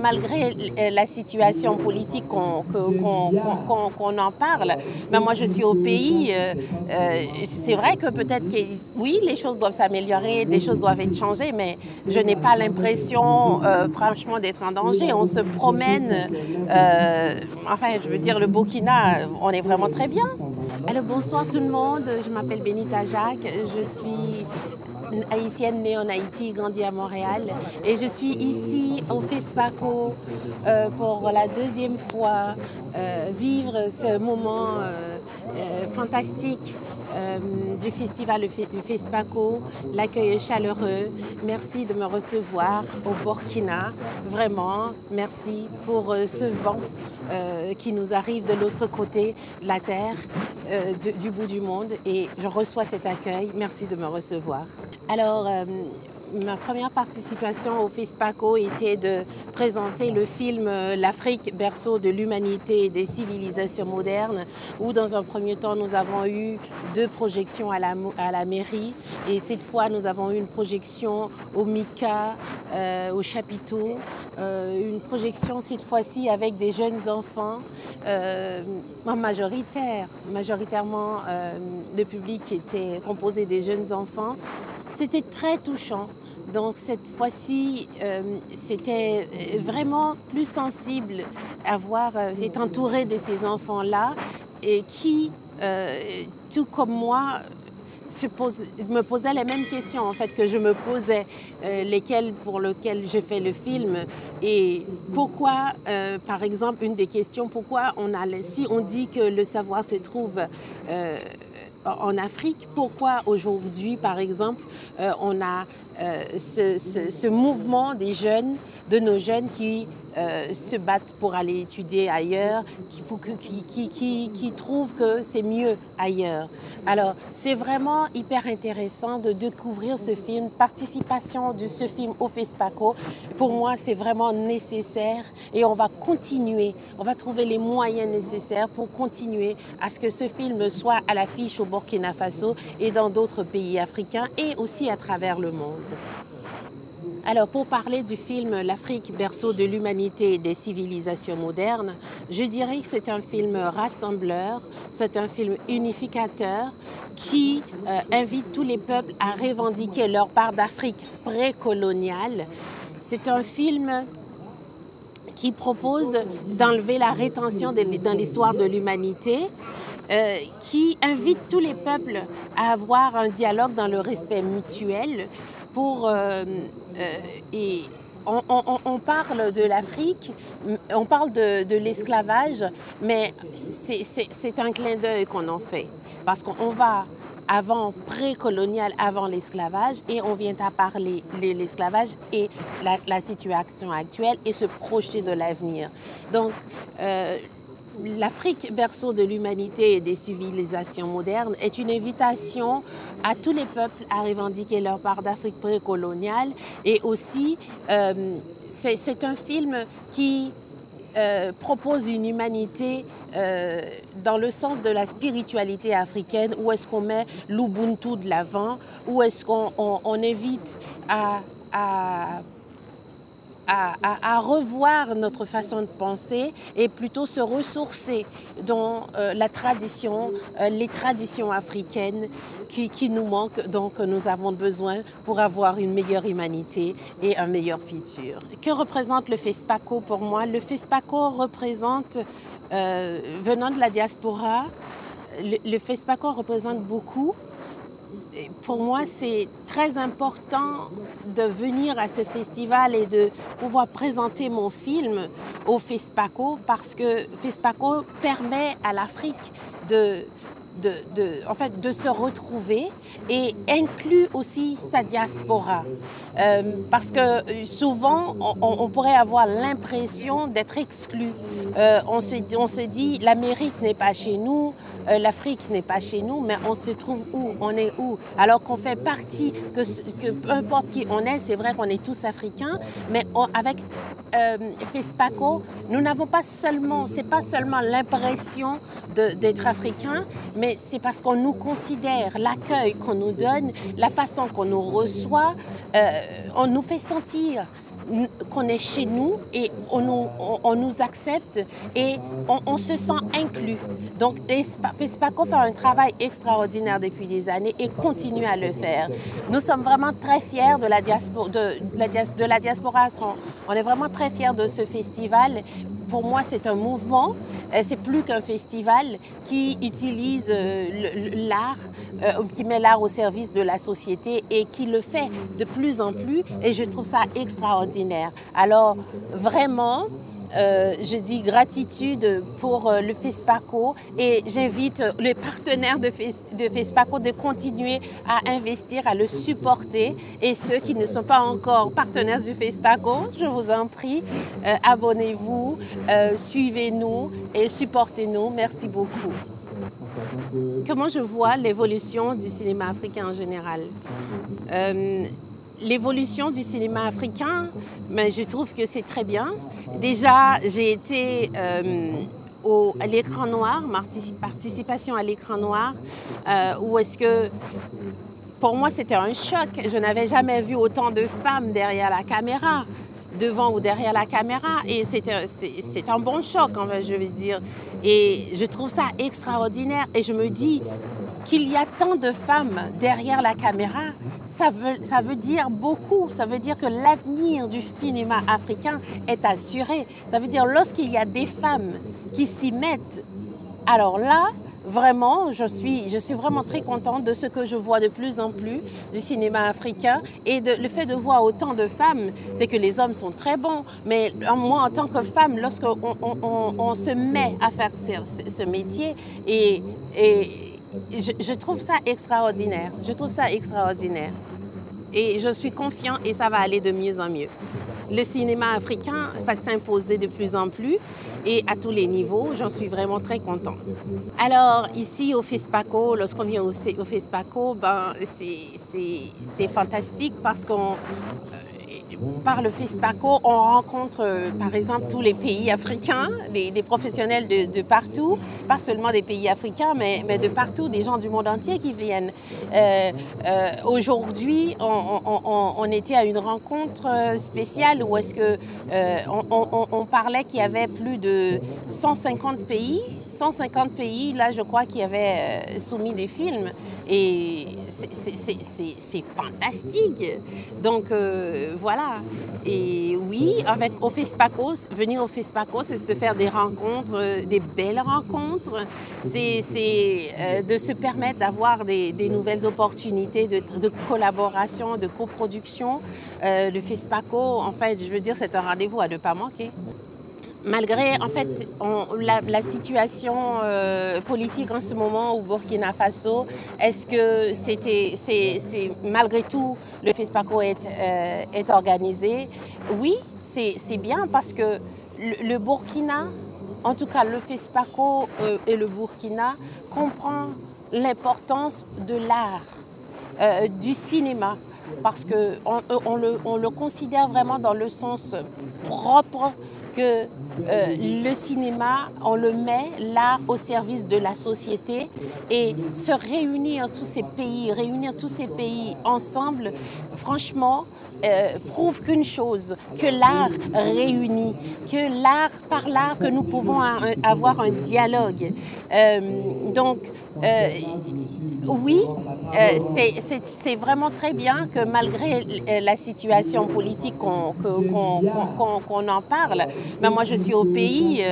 malgré la situation politique qu'on en parle, mais moi je suis au pays, c'est vrai que peut-être que oui, les choses doivent s'améliorer, des choses doivent être changées, mais je n'ai pas l'impression franchement d'être en danger. On se promène, enfin je veux dire le Burkina, on est vraiment très bien. Alors bonsoir tout le monde, je m'appelle Benita Jacques, je suis haïtienne née en Haïti, grandie à Montréal et je suis ici au FESPACO pour la deuxième fois vivre ce moment fantastique du festival du FESPACO, l'accueil chaleureux. Merci de me recevoir au Burkina, vraiment merci pour ce vent qui nous arrive de l'autre côté de la terre, du bout du monde, et je reçois cet accueil. Merci de me recevoir. Alors, ma première participation au FESPACO était de présenter le film L'Afrique, berceau de l'humanité et des civilisations modernes, où dans un premier temps nous avons eu 2 projections à la mairie, et cette fois nous avons eu une projection au MICA, au chapiteau, une projection cette fois-ci avec des jeunes enfants, majoritairement le public était composé des jeunes enfants. C'était très touchant. Donc cette fois-ci, c'était vraiment plus sensible à voir, être entouré de ces enfants-là et qui, tout comme moi, me posaient les mêmes questions en fait que je me posais, pour lesquelles je fais le film. Et pourquoi, par exemple, une des questions, pourquoi si on dit que le savoir se trouve en Afrique, pourquoi aujourd'hui, par exemple, on a ce mouvement des jeunes, de nos jeunes qui se battent pour aller étudier ailleurs, qui trouvent que c'est mieux ailleurs. Alors, c'est vraiment hyper intéressant de découvrir ce film, participation de ce film au FESPACO. Pour moi, c'est vraiment nécessaire et on va continuer, on va trouver les moyens nécessaires pour continuer à ce que ce film soit à l'affiche au Burkina Faso et dans d'autres pays africains et aussi à travers le monde. Alors, pour parler du film L'Afrique, berceau de l'humanité et des civilisations modernes, je dirais que c'est un film rassembleur, c'est un film unificateur qui invite tous les peuples à revendiquer leur part d'Afrique précoloniale. C'est un film qui propose d'enlever la rétention dans l'histoire de l'humanité, qui invite tous les peuples à avoir un dialogue dans le respect mutuel. Et on parle de l'Afrique, on parle de l'esclavage, mais c'est un clin d'œil qu'on en fait. Parce qu'on va avant, précolonial, avant l'esclavage, et on vient à parler de l'esclavage et la situation actuelle et se projeter de l'avenir. Donc, l'Afrique, berceau de l'humanité et des civilisations modernes, est une invitation à tous les peuples à revendiquer leur part d'Afrique précoloniale. Et aussi, c'est un film qui propose une humanité dans le sens de la spiritualité africaine, où est-ce qu'on met l'Ubuntu de l'avant, où est-ce qu'on invite à revoir notre façon de penser et plutôt se ressourcer dans la tradition, les traditions africaines qui nous manquent, donc nous avons besoin pour avoir une meilleure humanité et un meilleur futur. Que représente le FESPACO pour moi? Le FESPACO représente, venant de la diaspora, le FESPACO représente beaucoup. Pour moi, c'est très important de venir à ce festival et de pouvoir présenter mon film au FESPACO, parce que FESPACO permet à l'Afrique en fait, de se retrouver et inclut aussi sa diaspora. Parce que souvent, on pourrait avoir l'impression d'être exclu. On se dit, l'Amérique n'est pas chez nous, l'Afrique n'est pas chez nous, mais on se trouve où? On est où? Alors qu'on fait partie, que peu importe qui on est, c'est vrai qu'on est tous africains, mais avec FESPACO, nous n'avons pas seulement, c'est pas seulement l'impression d'être africain, mais c'est parce qu'on nous considère, l'accueil qu'on nous donne, la façon qu'on nous reçoit, on nous fait sentir qu'on est chez nous et on nous accepte et on se sent inclus. Donc FESPACO fait un travail extraordinaire depuis des années et continue à le faire. Nous sommes vraiment très fiers de la diaspora. On est vraiment très fiers de ce festival. Pour moi, c'est un mouvement, c'est plus qu'un festival qui utilise l'art, qui met l'art au service de la société et qui le fait de plus en plus et je trouve ça extraordinaire. Alors vraiment, je dis gratitude pour le FESPACO et j'invite les partenaires de FESPACO de continuer à investir, à le supporter et ceux qui ne sont pas encore partenaires du FESPACO, je vous en prie, abonnez-vous, suivez-nous et supportez-nous. Merci beaucoup. Comment je vois l'évolution du cinéma africain en général? L'évolution du cinéma africain, ben, je trouve que c'est très bien. Déjà, j'ai été à l'écran noir, participation à l'écran noir, où est-ce que, pour moi, c'était un choc. Je n'avais jamais vu autant de femmes derrière la caméra, devant ou derrière la caméra, et c'est un bon choc, en fait, je veux dire. Et je trouve ça extraordinaire, et je me dis qu'il y a tant de femmes derrière la caméra, ça veut dire beaucoup. Ça veut dire que l'avenir du cinéma africain est assuré. Ça veut dire lorsqu'il y a des femmes qui s'y mettent, alors là, vraiment, je suis vraiment très contente de ce que je vois de plus en plus du cinéma africain. Et le fait de voir autant de femmes, c'est que les hommes sont très bons. Mais moi, en tant que femme, lorsqu'on se met à faire ce métier, et je trouve ça extraordinaire. Je trouve ça extraordinaire. Et je suis confiante et ça va aller de mieux en mieux. Le cinéma africain va s'imposer de plus en plus et à tous les niveaux. J'en suis vraiment très contente. Alors ici au FESPACO, lorsqu'on vient au FESPACO, ben, c'est fantastique parce qu'on... Par le FESPACO, on rencontre par exemple tous les pays africains, des professionnels de partout, pas seulement des pays africains, mais de partout, des gens du monde entier qui viennent. Aujourd'hui, on était à une rencontre spéciale où est-ce que on parlait qu'il y avait plus de 150 pays. 150 pays, là, je crois, qui avaient soumis des films. Et c'est fantastique. Donc, voilà. Et oui, au FESPACO, venir au FESPACO, c'est se faire des rencontres, des belles rencontres. C'est de se permettre d'avoir des nouvelles opportunités de collaboration, de coproduction. Le FESPACO, en fait, je veux dire, c'est un rendez-vous à ne pas manquer. Malgré, en fait, la situation politique en ce moment au Burkina Faso, est-ce que c'est malgré tout le FESPACO est organisé? Oui, c'est bien parce que le Burkina, en tout cas le FESPACO et le Burkina, comprend l'importance de l'art, du cinéma, parce qu'on le considère vraiment dans le sens propre que le cinéma, on le met l'art au service de la société et se réunir tous ces pays ensemble, franchement, prouve qu'une chose, que l'art réunit, que par l'art que nous pouvons avoir un dialogue. Donc, oui, c'est vraiment très bien que malgré la situation politique qu'on en parle, mais moi je suis au pays,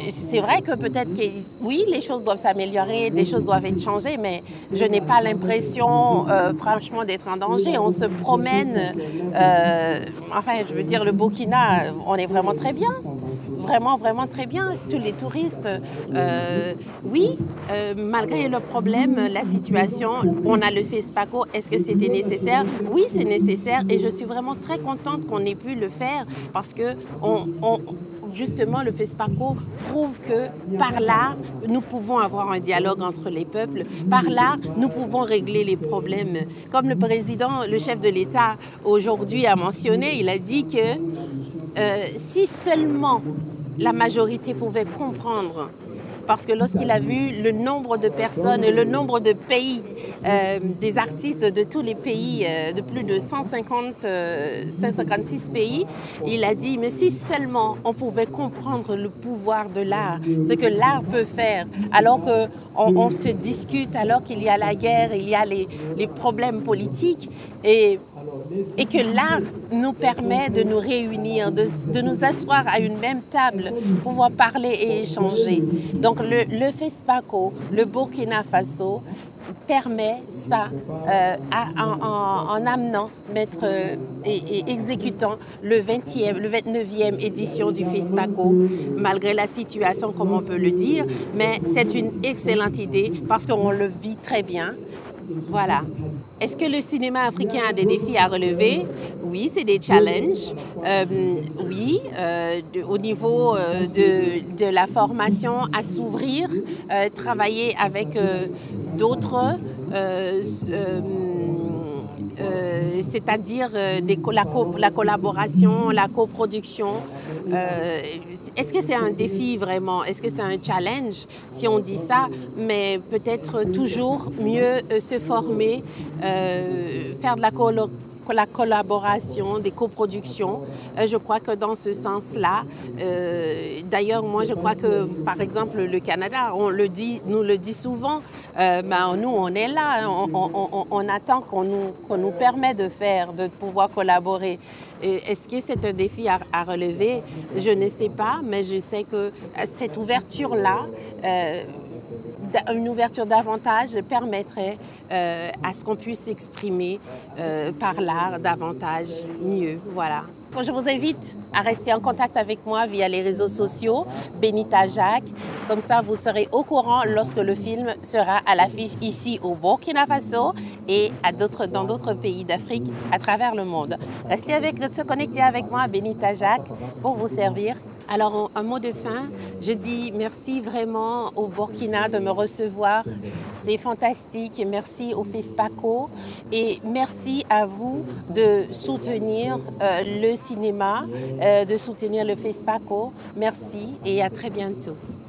c'est vrai que peut-être que oui, les choses doivent s'améliorer, des choses doivent être changées, mais je n'ai pas l'impression franchement d'être en danger. On se promène, enfin je veux dire le Burkina, on est vraiment très bien. Vraiment, vraiment très bien. Tous les touristes, oui, malgré le problème, la situation, on a le FESPACO. Est-ce que c'était nécessaire? Oui, c'est nécessaire et je suis vraiment très contente qu'on ait pu le faire parce que justement, le FESPACO prouve que par l'art, nous pouvons avoir un dialogue entre les peuples. Par l'art, nous pouvons régler les problèmes. Comme le président, le chef de l'État, aujourd'hui a mentionné, il a dit que si seulement la majorité pouvait comprendre parce que lorsqu'il a vu le nombre de personnes et le nombre de pays, des artistes de tous les pays, de plus de 156 pays, il a dit, mais si seulement on pouvait comprendre le pouvoir de l'art, ce que l'art peut faire, alors qu'on se discute, alors qu'il y a la guerre, il y a les problèmes politiques, et que l'art nous permet de nous réunir, de nous asseoir à une même table, pouvoir parler et échanger. Donc le FESPACO, le Burkina Faso, permet ça en amenant, et exécutant le 29e édition du FESPACO, malgré la situation, comme on peut le dire. Mais c'est une excellente idée parce qu'on le vit très bien. Voilà. Est-ce que le cinéma africain a des défis à relever? Oui, c'est des challenges. Oui, au niveau de la formation à s'ouvrir, travailler avec d'autres, c'est-à-dire la collaboration, la coproduction. Est-ce que c'est un défi vraiment? Est-ce que c'est un challenge si on dit ça? Mais peut-être toujours mieux se former, faire de la collaboration, des coproductions. Je crois que dans ce sens-là, d'ailleurs, moi, je crois que, par exemple, le Canada, nous le dit souvent, nous, on est là, on attend qu'on nous permette de pouvoir collaborer. Est-ce que c'est un défi à relever? Je ne sais pas, mais je sais que cette ouverture-là, une ouverture davantage permettrait à ce qu'on puisse s'exprimer par l'art davantage mieux. Voilà. Je vous invite à rester en contact avec moi via les réseaux sociaux, Benita Jacques. Comme ça, vous serez au courant lorsque le film sera à l'affiche ici au Burkina Faso et dans d'autres pays d'Afrique à travers le monde. Restez connectés avec moi, Benita Jacques, pour vous servir. Alors, un mot de fin, je dis merci vraiment au Burkina de me recevoir. C'est fantastique. Merci au FESPACO et merci à vous de soutenir le cinéma, de soutenir le FESPACO. Merci et à très bientôt.